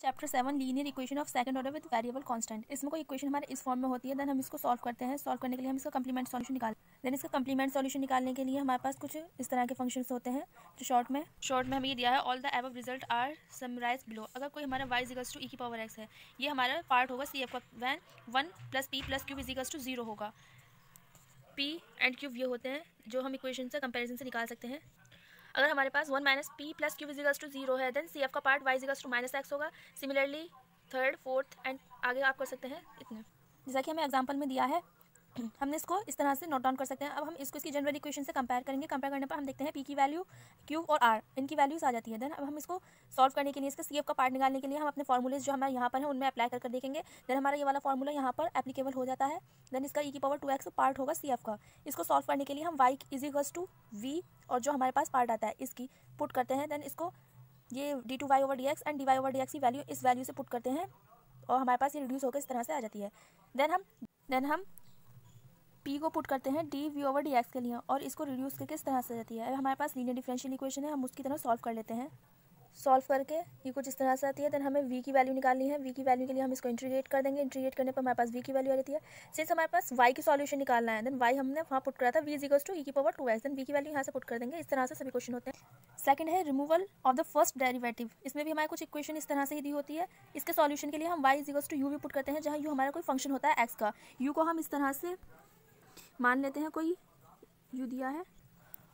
Chapter 7 linear equation of second order with variable constant. इसमें कोई equation हमारे इस फॉर्म में होती है, देन हम इसको सॉल्व करते हैं। सॉल्व करने के लिए हम इसका कंप्लीमेंट सॉल्यूशन देन इसका कंप्लीमेंट सॉल्यूशन निकालने के लिए हमारे पास कुछ इस तरह के फंक्शंस होते हैं जो शॉर्ट में हमें ये दिया है। All the above result are summarise below. अगर कोई हमारा y इक्वल्स टू e की पावर x है, ये हमारा पार्ट होगा सी एफ का, when 1 + p + q equals to 0 होगा। p एंड q ये होते हैं जो हम इक्वेशन से कंपेरिजन से निकाल सकते हैं। अगर हमारे पास 1 - p + q इक्वल्स टू 0 है, देन सी एफ का part y equals to -x होगा। सिमिलरली थर्ड, फोर्थ एंड आगे आप कर सकते हैं इतने, जैसा कि हमें एग्जांपल में दिया है। हमने इसको इस तरह से नोट डाउन कर सकते हैं। अब हम इसको इसकी जनरल इक्वेशन से कंपेयर करेंगे। कंपेयर करने पर हम देखते हैं p की वैल्यू, q और r इनकी वैल्यूज आ जाती है। देन अब हम इसको सॉल्व करने के लिए, इसका सी एफ का पार्ट निकालने के लिए हम अपने फॉर्मूलेज जो हमारे यहाँ पर हैं उनमें अप्लाई कर देखेंगे। देन हमारा ये वाला फॉर्मूला यहाँ पर एप्लीकेबल हो जाता है। देन इसका e की पावर 2x पार्ट होगा सी एफ का। इसको सॉल्व करने के लिए हम y इक्वल्स टू v और जो हमारे पास पार्ट आता है इसकी पुट करते हैं। देन इसको ये d2y/dx एंड dy/dx की वैल्यू इस वैल्यू से पुट करते हैं और हमारे पास ये रिड्यूस होकर इस तरह से आ जाती है। देन हम p को पुट करते हैं dv/dx के लिए और इसको रिड्यूस करके इस तरह से आ जाती है। हमारे पास लीनियर डिफरेंशियल इक्वेशन है, हम उसकी तरह सॉल्व कर लेते हैं। सॉल्व करके ये कुछ इस तरह से आती है। देन हमें v की वैल्यू निकालनी है। v की वैल्यू के लिए हम इसको इंटीग्रेट कर देंगे। इंटीग्रेट करने पर हमारे पास v की वैल्यू आ जाती है। सिंस हमारे पास y की सॉल्यूशन निकालना है, देन y हमने वहाँ पुट करा था v इक्वल्स टू e की पावर 2x। देन v की वैल्यू यहाँ से पुट कर देंगे। इस तरह से सभी क्वेश्चन होते हैं। सेकंड है removal of the first derivative. इसमें भी हमारे कुछ इक्वेशन इस तरह से ही दी होती है। इसके सॉल्यूशन के लिए हम y इक्वल्स टू u भी पुट करते हैं, जहाँ u हमारा कोई फंक्शन होता है x का। u को हम इस तरह से मान लेते हैं, कोई u दिया है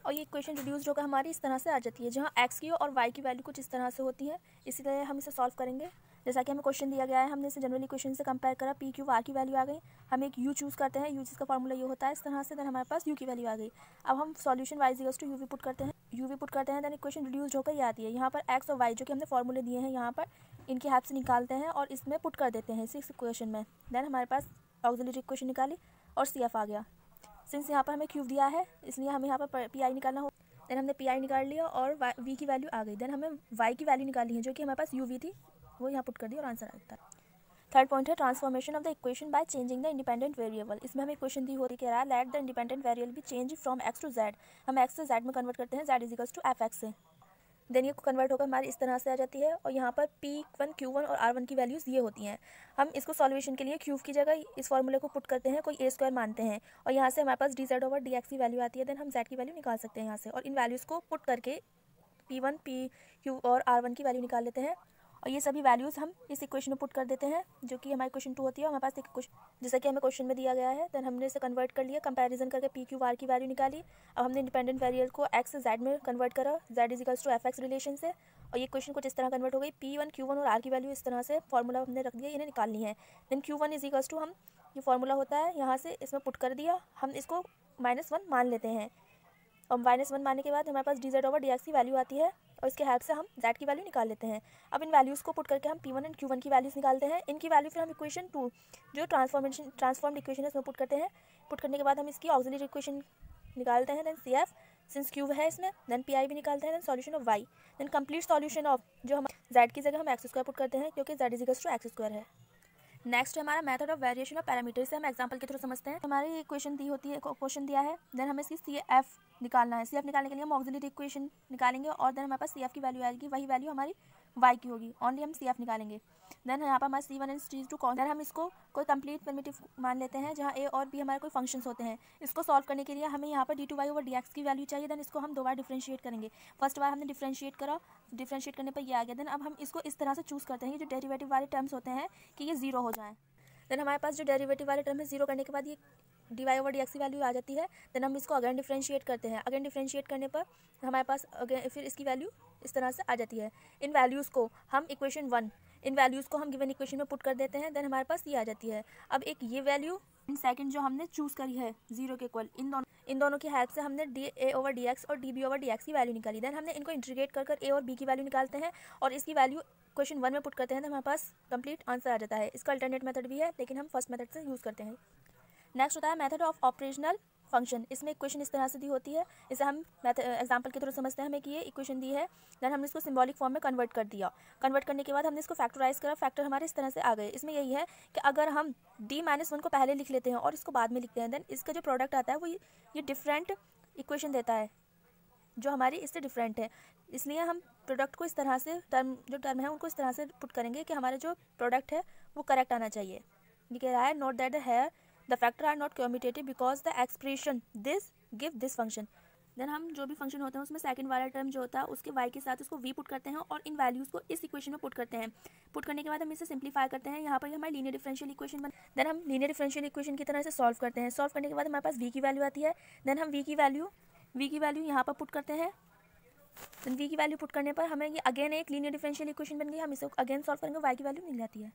और ये इक्वेशन रिड्यूस्ड होकर हमारी इस तरह से आ जाती है, जहाँ x की और y की वैल्यू कुछ इस तरह से होती है। इसी तरह हम इसे सॉल्व करेंगे। जैसा कि हमें क्वेश्चन दिया गया है, हमने इसे जनरल इक्वेशन से कंपेयर करा, p q r की वैल्यू आ गई। हम एक u चूज़ करते हैं, u जिसका फॉर्मूला ये होता है इस तरह से। देन हमारे पास u की वैल्यू आ गई। अब हम solution y equals to u put करते हैं, देन इक्वेशन रिड्यूस्ड होकर ये आती है। यहाँ पर x और y जो कि हमने फॉर्मूले दिए हैं यहाँ पर, इनकी हेल्प से निकालते हैं और इसमें पुट कर देते हैं इस इक्वेशन में। देन हमारे पास ऑक्सिलरी इक्वेशन निकाली और सी एफ आ गया। सिंस यहाँ पर हमें क्यूब दिया है इसलिए हमें यहाँ पर पी आई निकालना हो। देन हमने पी आई निकाल लिया और वी की वैल्यू आ गई। देन हमें वाई की वैल्यू निकालनी है जो कि हमारे पास यू वी थी, वो यहाँ पुट कर दी और आंसर आ जाता है। थर्ड पॉइंट है transformation of the equation by changing the independent variable. इसमें हमें इक्वेशन दी होती है let the independent variable be change from X to Z. हम एक्स से जेड में कन्वर्ट करते हैं, Z equals to F X से। देन ये कन्वर्ट होकर हमारी इस तरह से आ जाती है और यहाँ पर P1, Q1 और R1 की वैल्यूज़ ये होती हैं। हम इसको सॉल्यूशन के लिए क्यूब की जगह इस फॉर्मूले को पुट करते हैं, कोई a² मानते हैं और यहाँ से हमारे पास dz/dx की वैल्यू आती है। देन हम z की वैल्यू निकाल सकते हैं यहाँ से और इन वैल्यूज़ को पुट करके P1, PQ और R1 की वैल्यू निकाल लेते हैं और ये सभी वैल्यूज़ हम इस इक्वेशन में पुट कर देते हैं जो कि हमारी क्वेश्चन 2 होती है। हमारे पास एक क्वेश्चन जैसा कि हमें क्वेश्चन में दिया गया है। देन हमने इसे कन्वर्ट कर लिया, कंपैरिजन करके पी क्यू आर की वैल्यू निकाली। अब हमने इंडिपेंडेंट वेरिएबल को एक्स से जेड में कन्वर्ट करा, Z equals to F X relation से, और ये क्वेश्चन कुछ इस तरह कन्वर्ट हो गई। P1, Q1 और R की वैल्यू इस तरह से फॉर्मूला हमने रख दिया, इन्हें निकालनी है। Then Q1 is equals to, हम ये फॉर्मूला होता है यहाँ से इसमें पुट कर दिया, हम इसको -1 मान लेते हैं और -1 मानने के बाद हमारे पास dz/dx की वैल्यू आती है और इसके हेल्प से हम z की वैल्यू निकाल लेते हैं। अब इन वैल्यूज़ को पुट करके हम P1 एंड Q1 की वैल्यूज़ निकालते हैं। इनकी वैल्यू फिर हम इक्वेशन 2 जो ट्रांसफॉर्म्ड इक्वेशन है उसमें पुट करते हैं। पुट करने के बाद हम इसकी ऑक्सिलरी इक्वेशन निकालते हैं। Then C F since cube है इसमें, देन पी आई भी निकालते हैं। Then solution of Y, then complete solution of जो हम जेड की जगह हम x² पुट करते हैं क्योंकि z इक्वल्स टू x² है। नेक्स्ट है हमारा method of variation of parameter. से हम एग्जांपल के थ्रू समझते हैं। हमारी इक्वेशन दी होती है, क्वेश्चन दिया है, देन हमें इसकी सी एफ निकालना है। सी एफ निकालने के लिए हम ऑक्सिलरी इक्वेशन निकालेंगे और देन हमारे पास सी एफ की वैल्यू आएगी, वही वैल्यू हमारी वाई की होगी। ओनली हम सी एफ निकालेंगे। देन यहाँ पर हमारे C1 एंड C2 कौन, देन हम इसको कोई कंप्लीट प्रिमिटिव मान लेते हैं जहाँ a और b हमारे कोई फंक्शंस होते हैं। इसको सॉल्व करने के लिए हमें यहाँ पर d2y/dx की वैल्यू चाहिए। देन इसको हम 2 बार डिफरेंशिएट करेंगे। फर्स्ट बार हमने डिफरेंशिएट करा, डिफरेंशिएट करने पर ये आ गया। देन अब हम इसको इस तरह से चूज़ करते हैं कि जो डेरिवेटिव वाले टर्म्स होते हैं कि ये 0 हो जाएँ। देन हमारे पास जो डेरिवेटिव वाले टर्म है 0 करने के बाद ये dy/dx की वैल्यू आ जाती है। देन हम इसको अगेन डिफरेंशिएट करते हैं। अगेन डिफरेंशिएट करने पर हमारे पास अगेन फिर इसकी वैल्यू इस तरह से आ जाती है। इन वैल्यूज़ को हम इक्वेशन 1, इन वैल्यूज़ को हम गिवन इक्वेशन में पुट कर देते हैं। देन हमारे पास ये आ जाती है। अब एक ये वैल्यू इन सेकंड जो हमने चूज़ करी है 0 के इक्वल, इन दोनों की हेल्प से हमने a/dx और db/dx की वैल्यू निकाली। देन हमने इनको इंटीग्रेट कर a और b की वैल्यू निकालते हैं और इसकी वैल्यू क्वेश्चन 1 में पुट करते हैं तो हमारे पास कंप्लीट आंसर आ जाता है। इसका अल्टरनेट मेथड भी है लेकिन हम फर्स्ट मेथड से यूज़ करते हैं। नेक्स्ट होता है मेथड ऑफ ऑपरेशनल फंक्शन। इसमें इक्वेशन इस तरह से दी होती है, इसे हम एग्जांपल के थ्रू समझते हैं। हमें कि ये इक्वेशन दी है, देन हमने इसको सिंबॉलिक फॉर्म में कन्वर्ट कर दिया। कन्वर्ट करने के बाद हमने इसको फैक्टराइज करा, फैक्टर हमारे इस तरह से आ गए। इसमें यही है कि अगर हम d-1 को पहले लिख लेते हैं और इसको बाद में लिखते हैं, देन इसका जो प्रोडक्ट आता है वो ये डिफरेंट इक्वेशन देता है। जो हमारी इससे डिफरेंट है। इसलिए हम प्रोडक्ट को इस तरह से जो टर्म है उनको इस तरह से पुट करेंगे कि हमारा जो प्रोडक्ट है वो करेक्ट आना चाहिए। ये कह रहा है note that the factor are not commutative because the expression this give this function. Then हम जो भी फंक्शन होते हैं उसमें सेकंड वाला टर्म जो होता है उसके y के साथ उसको v पुट करते हैं और इन वैल्यूज़ को इस इक्वेशन में पुट करते हैं। पुट करने के बाद हम इसे सिंप्लीफाई करते हैं। यहाँ पर ये हमारी लीनियर डिफरेंशियल इक्वेशन बन। देन हम लीनियर डिफरेंशियल इक्वेशन की तरह से सॉल्व करते हैं। सॉल्व करने के बाद हमारे पास v की वैल्यू आती है। देन हम v की वैल्यू यहाँ पर पुट करते हैं। देन v की वैल्यू पुट करने पर हमें ये अगेन एक लीनियर डिफरेंशियल इक्वेशन बन गई। हम इसे अगेन सॉल्व करेंगे, y की वैल्यू मिल जाती है।